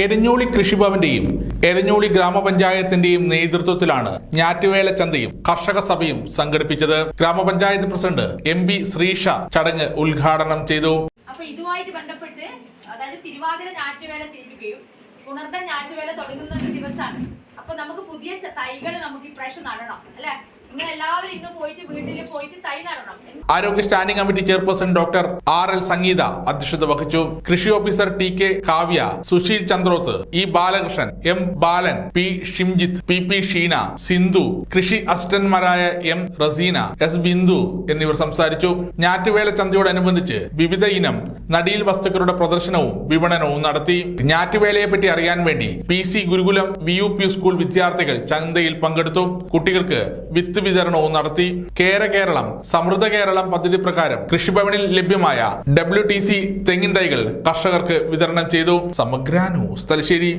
എരഞ്ഞോളി കൃഷിഭവന്റെയും എരഞ്ഞോളി ഗ്രാമപഞ്ചായത്തിന്റെയും നേതൃത്വത്തിലാണ് ഞാറ്റുവേല ചന്തയും കർഷക സഭയും സംഘടിപ്പിച്ചത്. ഗ്രാമപഞ്ചായത്ത് പ്രസിഡന്റ് MB ശ്രീഷ ചടങ്ങ് ഉദ്ഘാടനം ചെയ്തു. അപ്പൊ ഇതുമായിട്ട് ബന്ധപ്പെട്ട് അതായത് തിരുവാതിര ഞാറ്റുവേല തീരുകയും പുണർദം ഞാറ്റുവേല തുടങ്ങുന്ന ഒരു ദിവസമാണ്. അപ്പൊ നമുക്ക് പുതിയ തൈകൾ നമുക്ക് ഇപ്രാവശ്യം നടണം അല്ലെ. നിങ്ങൾ എല്ലാവരും ഇന്ന് പോയിട്ട് വീട്ടിൽ പോയിട്ട് തൈ നടണം. ആരോഗ്യ standing committee chairperson doctor RL സംഗീത അധ്യക്ഷത വഹിച്ചു. കൃഷി officer TK Kavya, Sushil Chandroth, E Balakrishnan, M ബാലൻ, P ഷിംജിത്ത്, PP ഷീന, സിന്ധു, കൃഷി അസിസ്റ്റന്റ്മാരായ M റസീന, S ബിന്ദു എന്നിവർ സംസാരിച്ചു. ഞാറ്റുവേല ചന്തയോടനുബന്ധിച്ച് വിവിധ ഇനം നടീൽ വസ്തുക്കളുടെ പ്രദർശനവും വിപണനവും നടത്തി. ഞാറ്റുവേലയെ പറ്റി അറിയാൻ വേണ്ടി PC ഗുരുകുലം VUP സ്കൂൾ വിദ്യാർത്ഥികൾ ചന്തയിൽ പങ്കെടുത്തു. കുട്ടികൾക്ക് വിത്ത് വിതരണവും നടത്തി. കേരളം സമൃദ്ധ കേരളം പദ്ധതി പ്രകാരം കൃഷിഭവനിൽ ലഭ്യമായ WTC തെങ്ങിൻ തൈകൾ കർഷകർക്ക് വിതരണം ചെയ്തു. സമഗ്ര ന്യൂസ് തലശ്ശേരി.